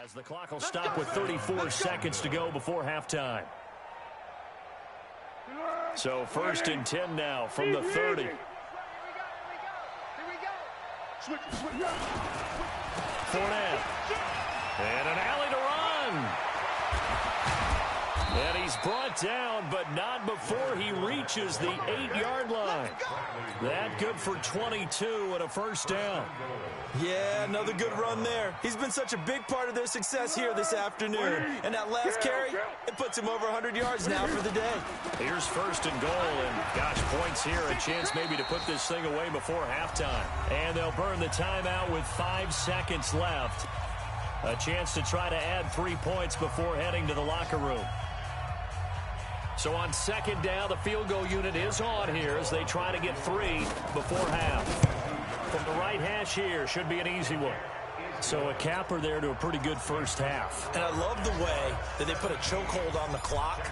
As the clock will stop with 34 seconds to go before halftime. So 1st and 10 now from the 30. Here we go. Fournette. And an alley to run. And he's brought down, but not before he reaches the 8-yard line. That good for 22 and a first down. Yeah, another good run there. He's been such a big part of their success here this afternoon. And that last carry, it puts him over 100 yards now for the day. Here's 1st and goal, and gosh, points here, a chance maybe to put this thing away before halftime. And they'll burn the timeout with 5 seconds left. A chance to try to add 3 points before heading to the locker room. So on 2nd down, the field goal unit is on here as they try to get 3 before half. From the right hash here, should be an easy one. So a capper there to a pretty good first half. And I love the way that they put a chokehold on the clock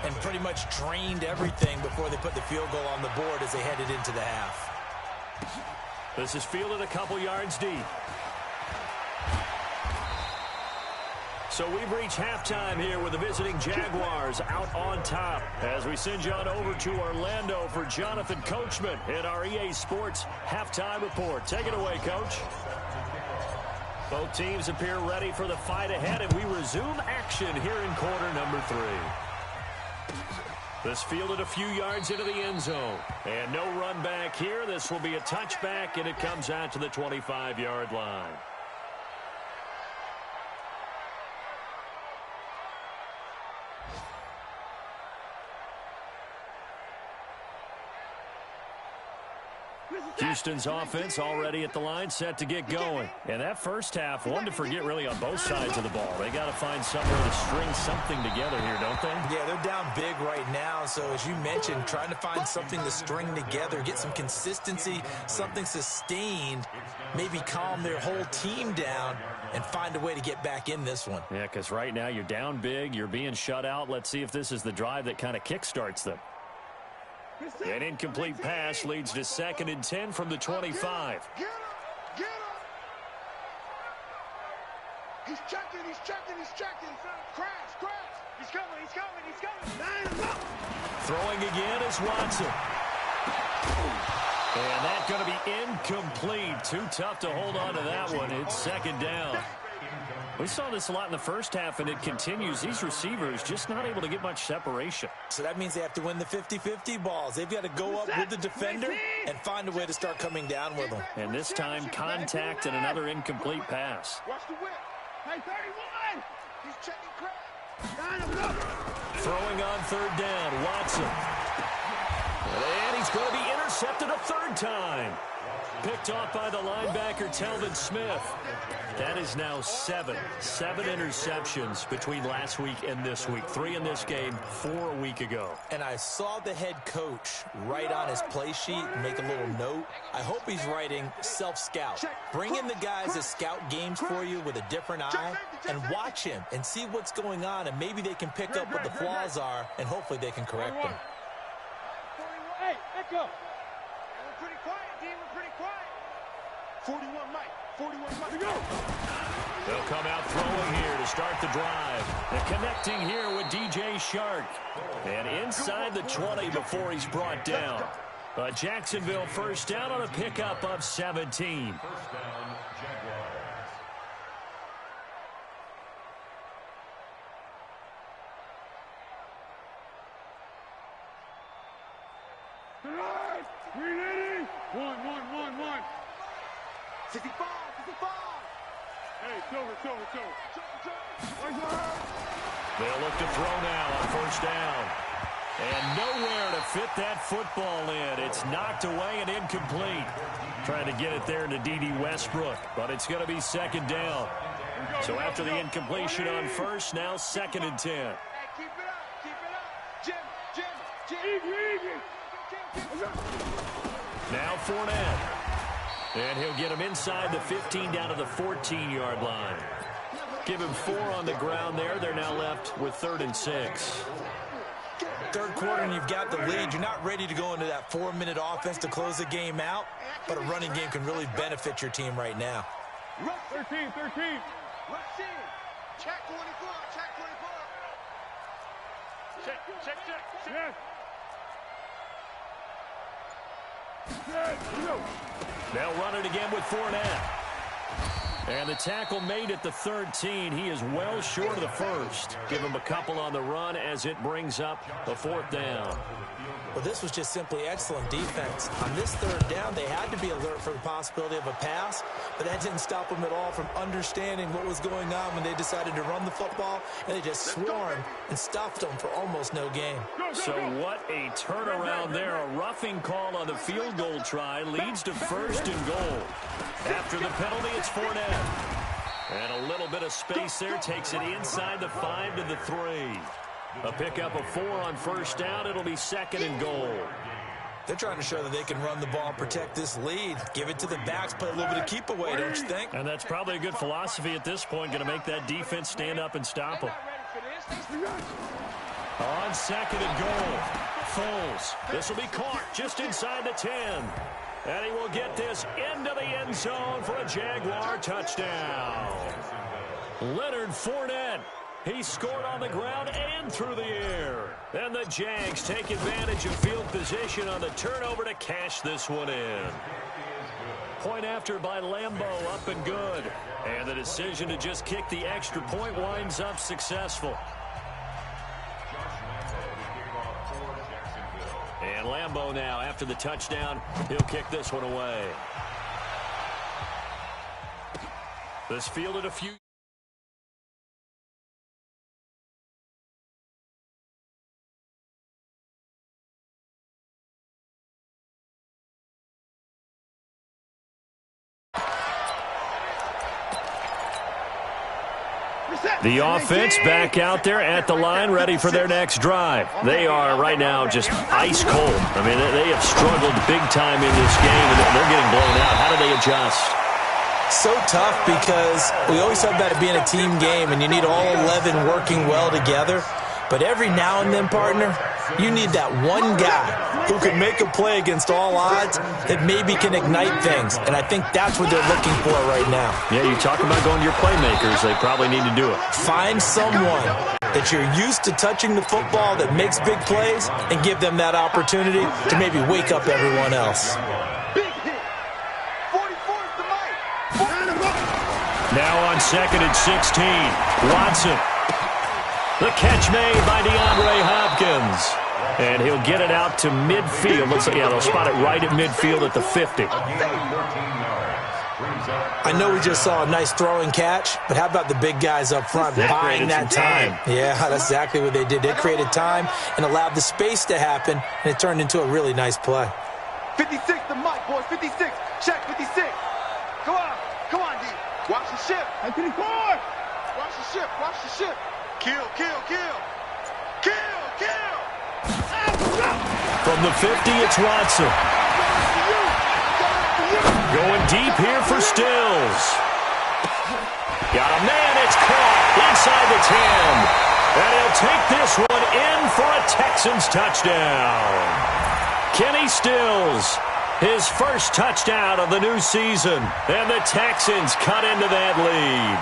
and pretty much drained everything before they put the field goal on the board as they headed into the half. This is fielded a couple yards deep. So we've reached halftime here with the visiting Jaguars out on top. As we send you on over to Orlando for Jonathan Coachman in our EA Sports Halftime Report. Take it away, Coach. Both teams appear ready for the fight ahead, and we resume action here in quarter number 3. This fielded a few yards into the end zone. And no run back here. This will be a touchback, and it comes out to the 25-yard line. Houston's offense already at the line, set to get going. And that first half, one to forget really on both sides of the ball. They got to find somewhere to string something together here, don't they? Yeah, they're down big right now. So as you mentioned, trying to find something to string together, get some consistency, something sustained, maybe calm their whole team down and find a way to get back in this one. Yeah, because right now you're down big, you're being shut out. Let's see if this is the drive that kind of kickstarts them. An incomplete pass leads to 2nd and 10 from the 25. Get him! He's checking. Crash. He's coming. Line him up. Throwing again is Watson. And that's going to be incomplete. Too tough to hold on to that one. It's 2nd down. We saw this a lot in the first half, and it continues. These receivers just not able to get much separation. So that means they have to win the 50-50 balls. They've got to go up with the defender and find a way to start coming down with them. And this time, contact and another incomplete pass. Watch the whip. Hey, 31. He's checking crack. Line him up. Throwing on 3rd down, Watson. And he's going to be intercepted a 3rd time. Picked off by the linebacker, Telvin Smith. That is now 7 interceptions between last week and this week. 3 in this game, 4 a week ago. And I saw the head coach write on his play sheet and make a little note. I hope he's writing self-scout. Bring in the guys that scout games for you with a different eye and watch him and see what's going on, and maybe they can pick up what the flaws are, and hopefully they can correct them. Hey, let go. We're pretty quiet, D. We're pretty quiet. 41 Mike. 41 Mike. Go. They'll come out throwing here to start the drive. And connecting here with DJ Shark. And inside the 20 before he's brought down. But Jacksonville first down on a pickup of 17. Ready? 1. 55. Hey, Silver. They'll look to throw now on first down. And nowhere to fit that football in. It's knocked away and incomplete. Trying to get it there to D.D. Westbrook, but it's going to be 2nd down. So after the incompletion on first, now 2nd and 10. Hey, keep it up. Jim. Now Fournette. And he'll get him inside the 15 down to the 14-yard line. Give him 4 on the ground there. They're now left with 3rd and 6. 3rd quarter and you've got the lead. You're not ready to go into that 4-minute offense to close the game out, but a running game can really benefit your team right now. 13. Rush in. Check 24. Check 24. They'll run it again with Fournette. And the tackle made at the 13. He is well short of the first. Give him a couple on the run as it brings up a 4th down. Well, this was just simply excellent defense. On this 3rd down, they had to be alert for the possibility of a pass, but that didn't stop them at all from understanding what was going on when they decided to run the football, and they just swarmed and stuffed them for almost no gain. So what a turnaround there. A roughing call on the field goal try leads to 1st and goal. After the penalty, it's Fournette. And a little bit of space there takes it inside the 5 to the 3. A pickup of 4 on 1st down. It'll be 2nd and goal. They're trying to show that they can run the ball and protect this lead. Give it to the backs, play a little bit of keep away, don't you think? And that's probably a good philosophy at this point. Going to make that defense stand up and stop them. On 2nd and goal, Foles. This will be caught just inside the 10. And he will get this into the end zone for a Jaguar touchdown. Leonard Fournette. He scored on the ground and through the air. And the Jags take advantage of field position on the turnover to cash this one in. Point after by Lambo, up and good. And the decision to just kick the extra point winds up successful. And Lambo now, after the touchdown, he'll kick this one away. This fielded a few. The offense back out there at the line, ready for their next drive. They are right now just ice cold. I mean, they have struggled big time in this game, and they're getting blown out. How do they adjust? So tough because we always talk about it being a team game, and you need all 11 working well together. But every now and then, partner, you need that one guy who can make a play against all odds that maybe can ignite things. And I think that's what they're looking for right now. Yeah, you talk about going to your playmakers. They probably need to do it. Find someone that you're used to touching the football that makes big plays and give them that opportunity to maybe wake up everyone else. Big hit. 44 is the mic. Now on 2nd and 16, Watson. The catch made by DeAndre Hopkins. And he'll get it out to midfield. Looks like, yeah, they'll spot it right at midfield at the 50. I know we just saw a nice throwing catch, but how about the big guys up front buying that time? Yeah, that's exactly what they did. They created time and allowed the space to happen, and it turned into a really nice play. 56, the mic, boys. 56. Check 56. Come on, D. Watch the ship. 54. Watch the ship. Watch the ship. Kill. From the 50, it's Watson. Going deep here for Stills. Got a man, it's caught inside the 10. And he'll take this one in for a Texans touchdown. Kenny Stills, his first touchdown of the new season. And the Texans cut into that lead.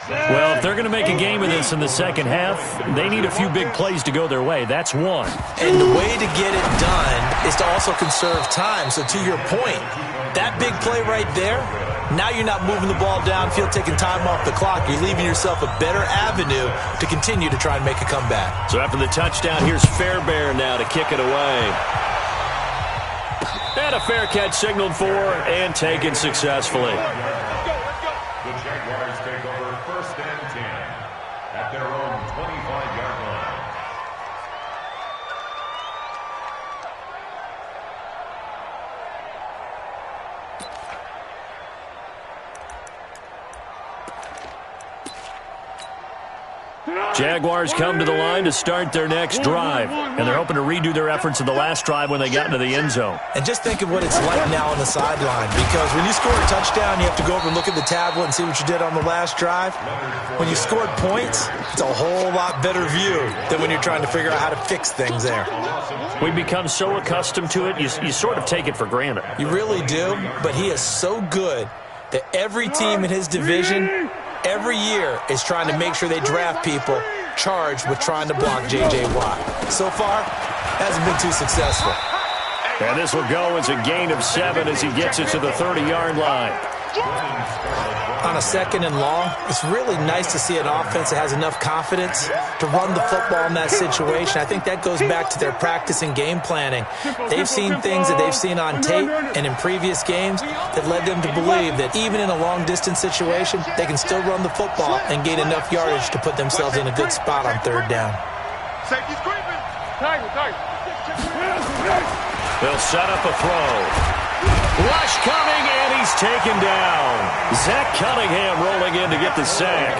Well, if they're going to make a game of this in the second half, they need a few big plays to go their way. That's one. And the way to get it done is to also conserve time. So to your point, that big play right there, now you're not moving the ball downfield, taking time off the clock. You're leaving yourself a better avenue to continue to try and make a comeback. So after the touchdown, here's Fairbairn now to kick it away. And a fair catch signaled for and taken successfully. The Jaguars take over 1st and 10 at their own 25-yard line. Jaguars come to the line to start their next drive, and they're hoping to redo their efforts in the last drive when they got into the end zone. And just think of what it's like now on the sideline, because when you score a touchdown, you have to go over and look at the tablet and see what you did on the last drive. When you scored points, it's a whole lot better view than when you're trying to figure out how to fix things there. We become so accustomed to it, you sort of take it for granted. You really do, but he is so good that every team in his division every year is trying to make sure they draft people charged with trying to block J.J. Watt. So far, hasn't been too successful. And this will go as a gain of 7 as he gets it to the 30-yard line. On a 2nd and long, it's really nice to see an offense that has enough confidence to run the football in that situation. I think that goes back to their practice and game planning. They've seen things that they've seen on tape and in previous games that led them to believe that even in a long-distance situation, they can still run the football and gain enough yardage to put themselves in a good spot on 3rd down. Safety's creeping. They'll set up a throw. Rush coming, and he's taken down. Zach Cunningham rolling in to get the sack.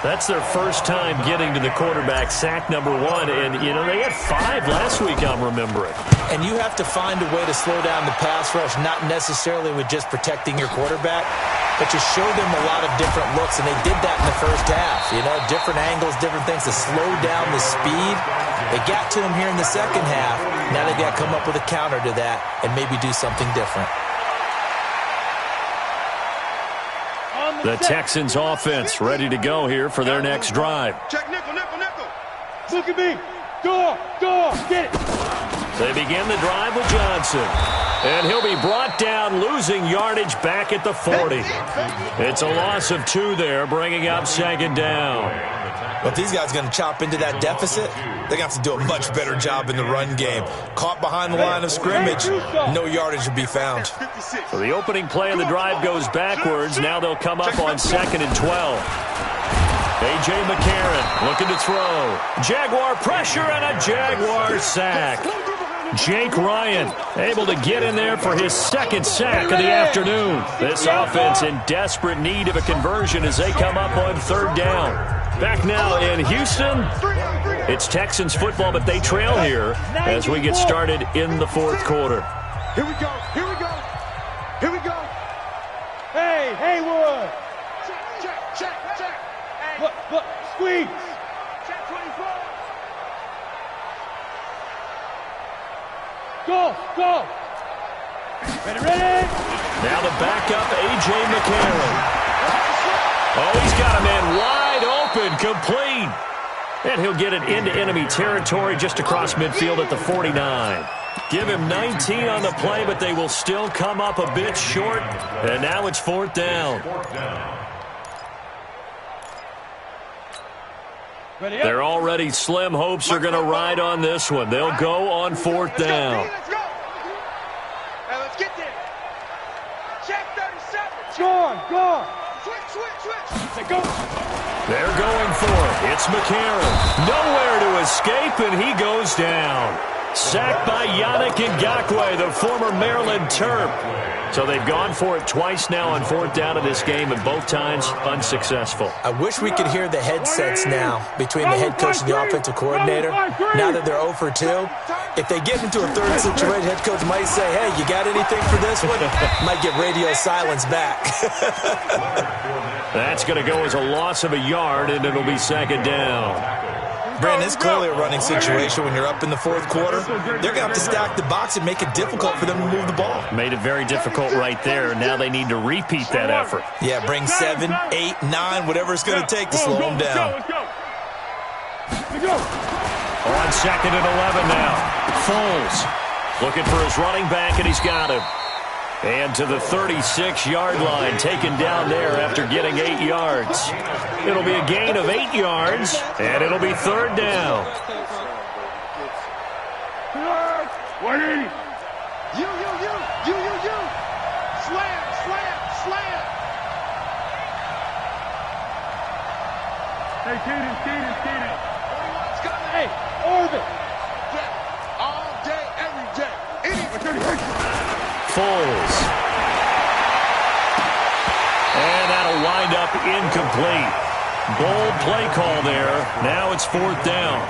That's their first time getting to the quarterback, sack number 1. And, you know, they had 5 last week, I'm remembering. And you have to find a way to slow down the pass rush, not necessarily with just protecting your quarterback, but you show them a lot of different looks, and they did that in the first half. You know, different angles, different things to slow down the speed. They got to him here in the second half. Now they got to come up with a counter to that and maybe do something different. The Texans offense ready to go here for their next drive. Check nickel, nickel, nickel. Look at me. Go, get it. They begin the drive with Johnson. And he'll be brought down, losing yardage back at the 40. It's a loss of 2 there, bringing up 2nd down. Well, if these guys are going to chop into that deficit, they're going to have to do a much better job in the run game. Caught behind the line of scrimmage, no yardage to be found. So the opening play of the drive goes backwards. Now they'll come up on 2nd and 12. A.J. McCarron looking to throw. Jaguar pressure and a Jaguar sack. Jake Ryan able to get in there for his 2nd sack of the afternoon. This offense in desperate need of a conversion as they come up on 3rd down. Back now in Houston, it's Texans football, but they trail here as we get started in the 4th quarter. Here we go, here we go, here we go. Hey, Haywood. Check. Look, squeeze. Check 24. Go. Ready. Now the backup, A.J. McCarron. Oh, he's got a man wide open, complete. And he'll get it into enemy territory just across midfield at the 49. Give him 19 on the play, but they will still come up a bit short. And now it's 4th down. They're already slim hopes are going to ride on this one. They'll go on 4th down. Let's go. Hey, let's get there. Check 37. Go. Switch. Go. They're going for it. It's McCarron. Nowhere to escape, and he goes down. Sacked by Yannick Ngakoue, the former Maryland Terp. So they've gone for it twice now on 4th down in this game, and both times unsuccessful. I wish we could hear the headsets now between the head coach and the offensive coordinator. Now that they're 0 for 2, if they get into a 3rd situation, head coach might say, hey, you got anything for this one? Might get radio silence back. That's going to go as a loss of a yard, and it'll be 2nd down. Brandon, it's clearly a running situation when you're up in the 4th quarter. They're going to have to stack the box and make it difficult for them to move the ball. Made it very difficult right there. Now they need to repeat that effort. Yeah, bring 7, 8, 9, whatever it's going to take to slow them down. On 2nd and 11 now. Foles looking for his running back, and he's got him. And to the 36-yard line, taken down there after getting 8 yards. It'll be a gain of 8 yards, and it'll be 3rd down. You. Slam. Hey, Keaton. Hey, orbit. Yeah, all day, every day. Foles. And that'll wind up incomplete. Bold play call there. Now it's 4th down.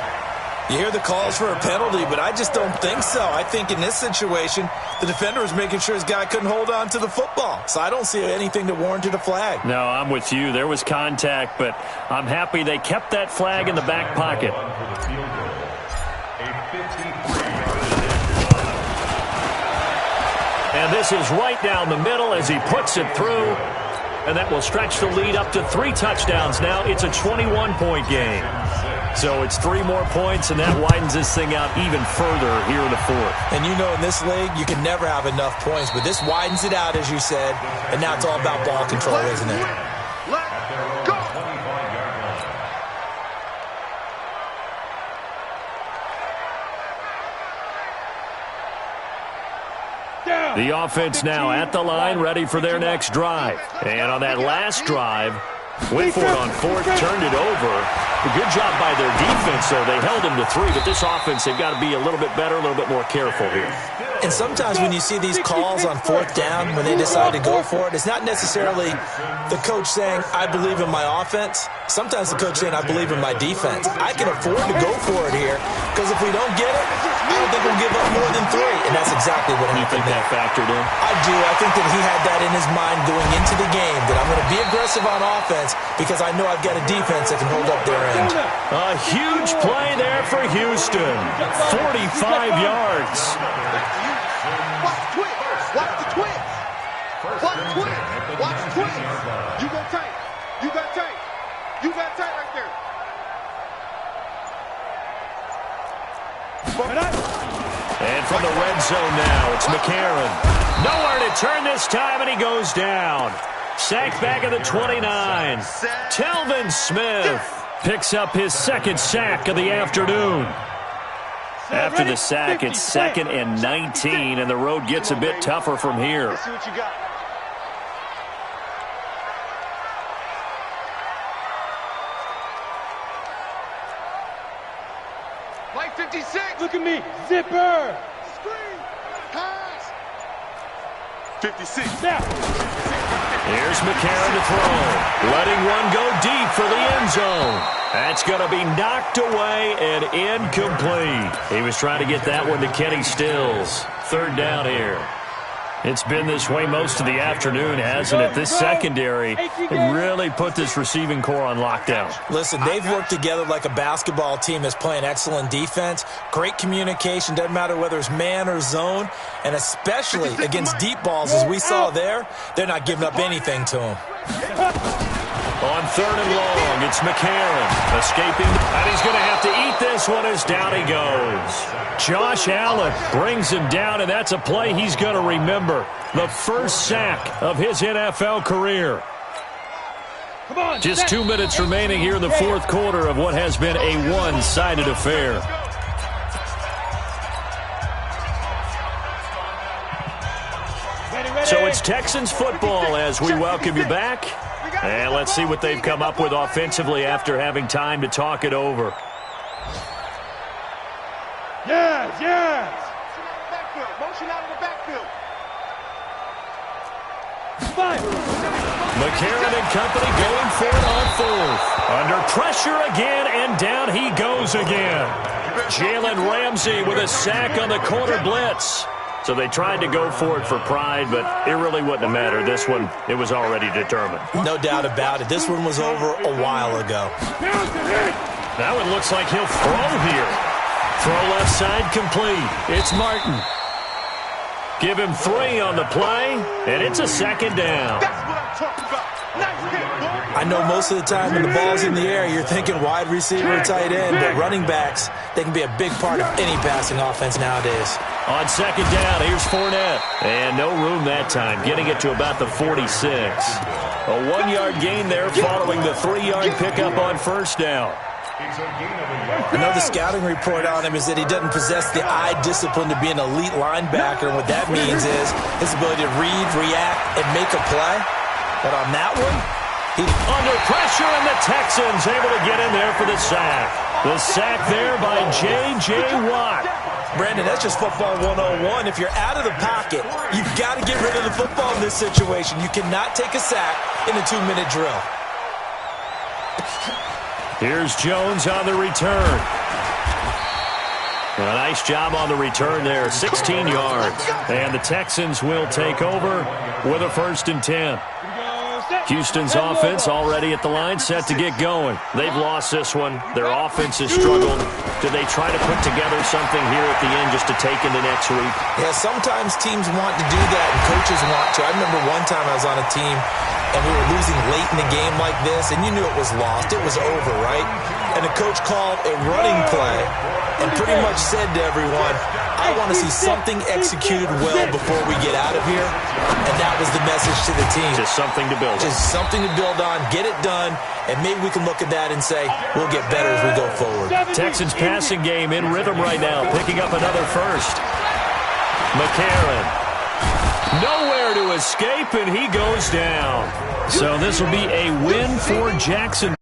You hear the calls for a penalty, but I just don't think so. I think in this situation, the defender was making sure his guy couldn't hold on to the football. So I don't see anything that warranted a flag. No, I'm with you. There was contact, but I'm happy they kept that flag in the back pocket. And this is right down the middle as he puts it through. And that will stretch the lead up to 3 touchdowns now. It's a 21-point game. So it's 3 more points, and that widens this thing out even further here in the 4th. And you know in this league, you can never have enough points, but this widens it out, as you said, and now it's all about ball control, isn't it? Let's go! The offense now at the line, ready for their next drive. And on that last drive, went for it on 4th, turned it over. A good job by their defense, though. They held him to 3, but this offense, they've got to be a little bit better, a little bit more careful here. And sometimes when you see these calls on 4th down, when they decide to go for it, it's not necessarily the coach saying, I believe in my offense. Sometimes the coach saying, I believe in my defense. I can afford to go for it here, because if we don't get it, I don't think we'll give up more than 3. And that's exactly what happened. You think that factored in? I do. I think that he had that in his mind going into the game, that I'm going to be aggressive on offense because I know I've got a defense that can hold up their end. A huge play there for Houston. 45 yards. Watch the twitch. Watch the twitch. Watch the twitch. Watch the twitch. You got tight. You got tight. You got tight right there. And from the red zone now, it's McCarron. Nowhere to turn this time, and he goes down. Sacked back at the 29. Telvin Smith picks up his 2nd sack of the afternoon. After the sack, it's 2nd and 19, and the road gets a bit tougher from here. Let's see what you got. Like 56. Look at me. Zipper. Screen. Pass. 56. Now. Here's McCarron to throw. Letting one go deep for the end zone. That's going to be knocked away and incomplete. He was trying to get that one to Kenny Stills. 3rd down here. It's been this way most of the afternoon, hasn't it? This secondary really put this receiving core on lockdown. Listen, they've worked together like a basketball team that's playing excellent defense. Great communication, doesn't matter whether it's man or zone. And especially against deep balls, as we saw there, they're not giving up anything to them. On 3rd and long, it's McCarron escaping, and he's going to have to eat this one as down he goes. Josh Allen brings him down, and that's a play he's going to remember. The first sack of his NFL career. Just 2 minutes remaining here in the 4th quarter of what has been a one-sided affair. So it's Texans football as we welcome you back. And let's see what they've come up with offensively after having time to talk it over. Yes, yes. Motion out of the backfield. McCarron and company going for it on 4th. Under pressure again, and down he goes again. Jalen Ramsey with a sack on the corner blitz. So they tried to go for it for pride, but it really wouldn't have mattered. This one, it was already determined. No doubt about it. This one was over a while ago. That one looks like he'll throw here. Throw left side complete. It's Martin. Give him 3 on the play, and it's a 2nd down. That's what I'm talking about. Nice hit, boy. I know most of the time when the ball's in the air, you're thinking wide receiver or tight end, but running backs, they can be a big part of any passing offense nowadays. On 2nd down, here's Fournette. And no room that time, getting it to about the 46. A 1-yard gain there following the 3-yard pickup on 1st down. I know the scouting report on him is that he doesn't possess the eye discipline to be an elite linebacker, and what that means is his ability to read, react, and make a play. But on that one, he under pressure, and the Texans able to get in there for the sack. The sack there by J.J. Watt. Brandon, that's just football 101. If you're out of the pocket, you've got to get rid of the football in this situation. You cannot take a sack in a 2-minute drill. Here's Jones on the return. A nice job on the return there, 16 yards. And the Texans will take over with a 1st and 10. Houston's offense already at the line, set to get going. They've lost this one. Their offense has struggled. Do they try to put together something here at the end just to take into next week? Yeah, sometimes teams want to do that and coaches want to. I remember one time I was on a team and we were losing late in the game like this, and you knew it was lost. It was over, right? And the coach called a running play and pretty much said to everyone, I want to see something executed well before we get out of here. And that was the message to the team. Just something to build on. Just something to build on, get it done, and maybe we can look at that and say, we'll get better as we go forward. Texans passing game in rhythm right now, picking up another first. McCarron. Nowhere to escape, and he goes down. So this will be a win for Jackson.